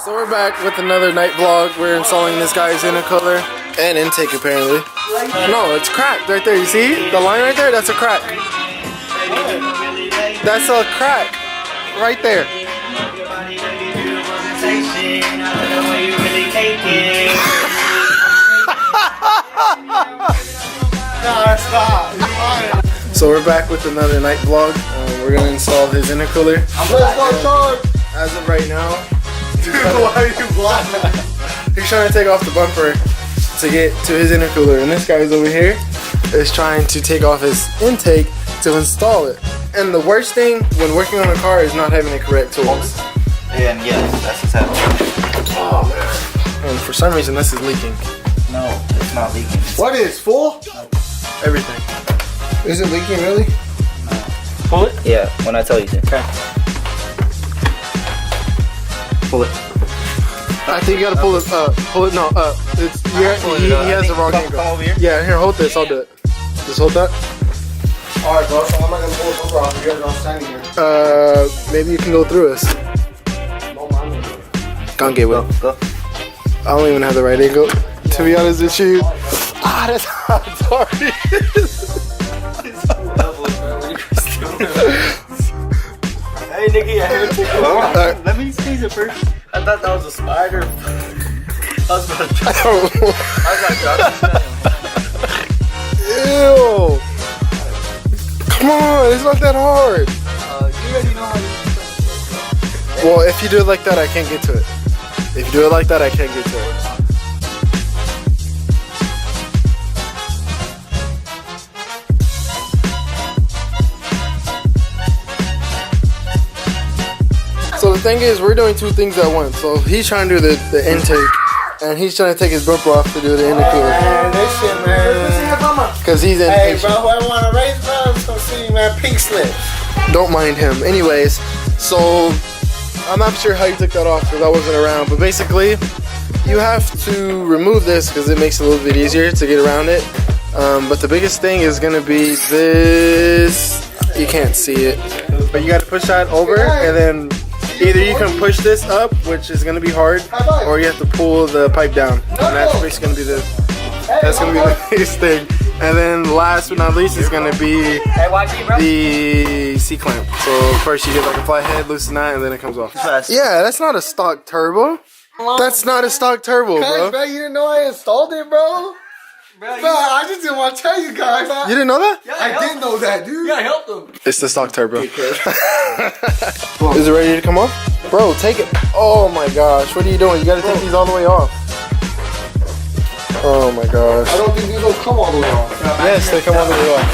So we're back with another night vlog. We're installing this guy's intercooler and intake apparently. No, it's cracked right there. You see the line right there? That's a crack. That's a crack right there. So we're back with another night vlog. We're gonna install his intercooler. As of right now, why are you blocking? He's trying to take off the bumper to get to his intercooler, and this guy's over here is trying to take off his intake to install it. And the worst thing when working on a car is not having the correct tools. And yes, that's what's happening. Oh man. And for some reason this is leaking. No, it's not leaking. What is full? No. Everything. Is it leaking really? No. Pull it? Yeah, when I tell you to. Okay. Pull it. I think you gotta pull it pull it, no, it's, he has the wrong angle. Come over here? Yeah, here, hold this, I'll do it. Just hold that. Alright bro, so I'm not gonna pull it over off. You guys are standing here. Maybe you can go through us. Don't mind me. Can't get Go, with. go. I don't even have the right angle. To be honest with you. Ah, that's hot. Sorry. Hey nigga, I heard you. Let me squeeze it first. I thought that was a spider. I was about to try. Ew. Come on, it's not that hard. You already know how to do it. Well, if you do it like that, I can't get to it. If you do it like that, I can't get to it. So the thing is, we're doing two things at once. So he's trying to do the intake, and he's trying to take his bumper off to do the intercooler. Man, this shit, man. Because he's impatient. Hey, bro, whoever want to race, bro, I'm just gonna see you, man. Pink slip. Don't mind him. Anyways, so I'm not sure how you took that off because I wasn't around. But basically, you have to remove this because it makes it a little bit easier to get around it. But the biggest thing is going to be this. You can't see it. But you got to push that over and then either you can push this up, which is going to be hard, or you have to pull the pipe down. And that's basically going to be the biggest thing. And then last but not least is going to be the C-clamp. So first you get like a flat head, loosen that, and then it comes off. Yeah, that's not a stock turbo. That's not a stock turbo, bro. Bro, you didn't know I installed it, bro? Bro, I just didn't want to tell you guys. You didn't know that? Yeah, I did know that, dude. Yeah, I helped him. It's the stock turbo. Is it ready to come off? Bro, take it. Oh my gosh, what are you doing? You gotta take these all the way off. Oh my gosh. I don't think these will come all the way off. Yes, they come all the way off.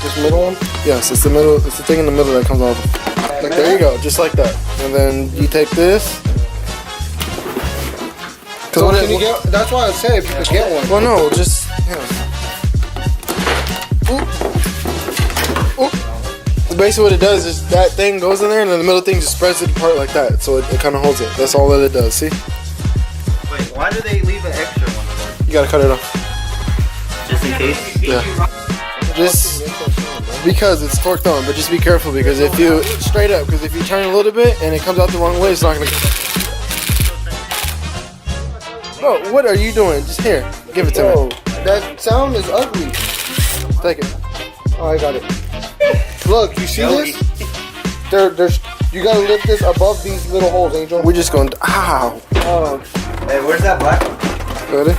This middle one? Yes, it's the middle. It's the thing in the middle that comes off. Like, there you go, just like that. And then you take this. So can you get, that's why I said if you could get one. Well, no, just, yeah. Basically what it does is that thing goes in there and then the middle thing just spreads it apart like that. So it kind of holds it. That's all that it does, see? Wait, why do they leave an extra one for? You gotta cut it off. Just in case? Yeah. Just because it's torqued on, but just be careful because if you, straight up, because if you turn a little bit and it comes out the wrong way, it's not gonna. Bro, what are you doing? Just here, give it to me. That sound is ugly. Take it. Oh, I got it. Look, you see this? There's, you gotta lift this above these little holes, Angel. We're just going, ow. Oh. Hey, where's that black one? Ready?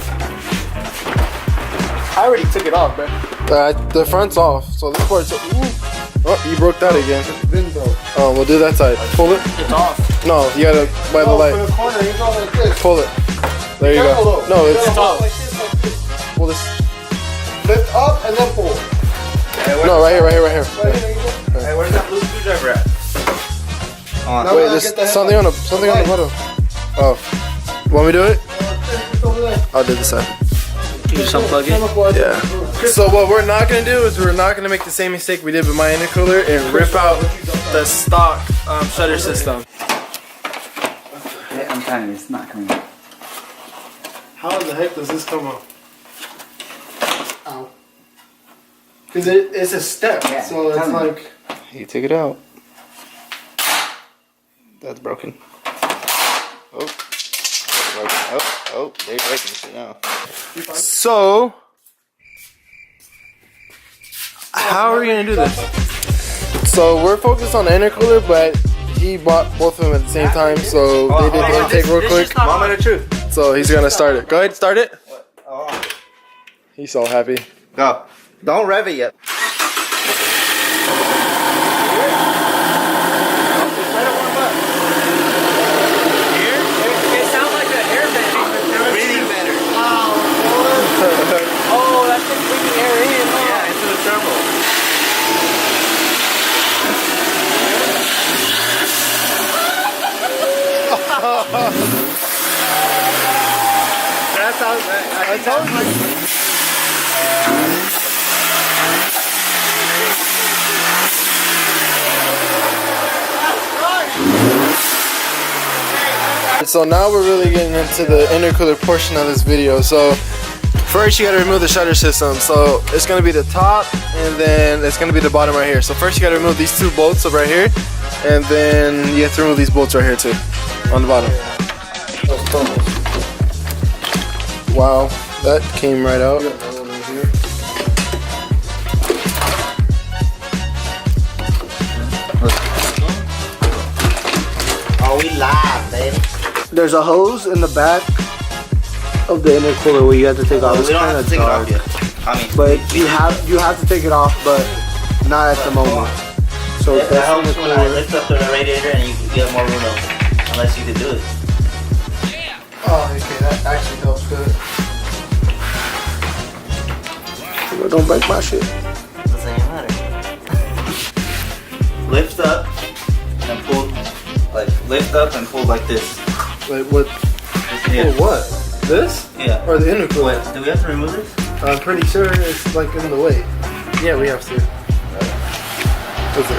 I already took it off, man. The front's off, so this part's, oh, you broke that again. It's been broke. Oh, we'll do that side. Pull it. It's off. No, you gotta, by the light. For the corner, you go like this. Pull it. There you go. No, it's off. Like this, like this. pull this. Lift up and then pull. Hey, no, right here. Right here, Angel. Hey, where's that blue screwdriver at? No, wait, there's something on the bottom. Oh, want me to do it? I'll do this side. Can you just unplug it? Yeah. So what we're not gonna do is we're not gonna make the same mistake we did with my intercooler and rip out the stock shutter system. I'm trying. It's not coming out. How the heck does this come up? Ow. Because it's a step, Yeah, so it's like... You take it out. That's broken. Oh. Oh, they're breaking shit now. So, how are we gonna do this? So we're focused on the intercooler, but he bought both of them at the same time, so they did the intake real quick. Moment of truth. So he's gonna start it. Go ahead, start it. Oh. He's so happy. Go. Don't rev it yet. Oh, that's just bringing air in. Yeah, into the turbo. That's how. I told you. So now we're really getting into the intercooler portion of this video. So first you gotta remove the shutter system. So it's gonna be the top and then it's gonna be the bottom right here. So first you gotta remove these two bolts up right here, and then you have to remove these bolts right here too, on the bottom. Wow, that came right out. Oh, we live, baby. There's a hose in the back of the intercooler where you have to take off. We It's don't kind have of to take it dark, off yet. I mean, but you have to take it off, but not at the moment. So that that's helps when I intercooler. lift up the radiator and you get more room up. Unless you could do it. Oh, okay, that actually helps good. Don't break my shit. Doesn't even matter. Lift up and pull, like lift up and pull like this. Wait, what? Yeah. For what? This? Yeah. Or the intercooler? Do we have to remove this? I'm pretty sure it's like in the way. Yeah, we have to. That's the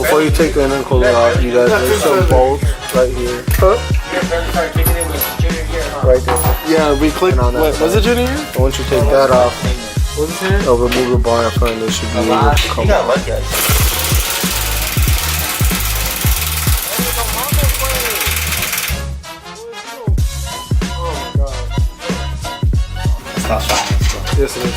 Before you take the intercooler off, you guys there's some bolts right here. Right there. Yeah, we clicked on that what, was it Junior? And once you take that off, Was it here? it'll remove the bar in front and it should be able to You come got off. lucky, guys. It's not shiny. Yes, it is.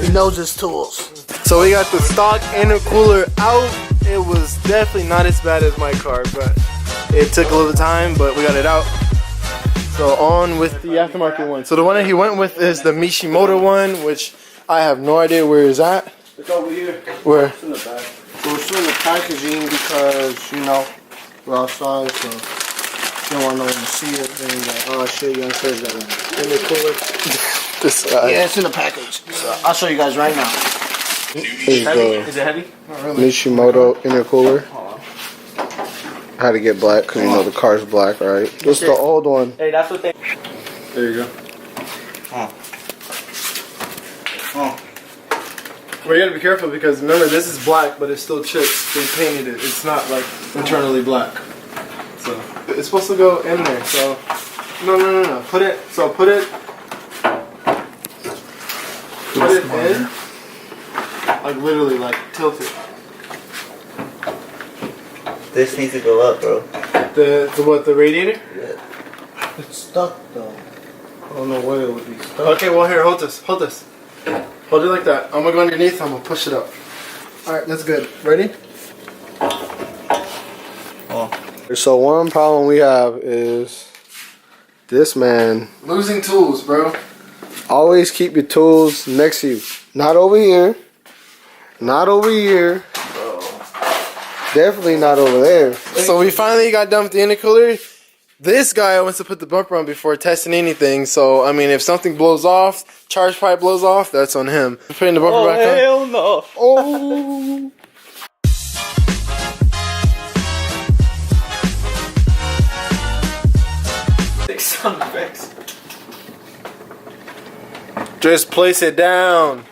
He knows his tools. So we got the stock intercooler out. It was definitely not as bad as my car, but it took a little time, but we got it out. So on with the aftermarket one. So the one that he went with is the Mishimoto one, which I have no idea where it's at. It's over here. Where? It's in the back. So it's in the packaging because, you know, we're outside, so you don't want no one to see it. And like, oh shit, you guys got an intercooler. This guy. Yeah, it's in the package. So I'll show you guys right now. Here's Is the it heavy? Mishimoto intercooler. I had to get black because you know the car's black, right? This is the old one. Hey, that's what they. There you go. Oh. Well, you gotta be careful because remember this is black, but it's still chips. They painted it. It's not like internally black. So it's supposed to go in there. So no. Put it. So put it in. Like literally, like tilt it. This needs to go up, bro. The what? The radiator? Yeah. It's stuck though. I don't know where it would be stuck. Okay. Well, here, hold this. Hold this. Hold it like that. I'm gonna go underneath. I'm gonna push it up. All right, that's good. Ready? Oh. So one problem we have is this man. Losing tools, bro. Always keep your tools next to you. Not over here. Not over here. Definitely not over there. So we finally got done with the intercooler. This guy wants to put the bumper on before testing anything. So, I mean, if something blows off, charge pipe blows off, that's on him. Putting the bumper back on. Hell no. Oh. Sound effects. Just place it down.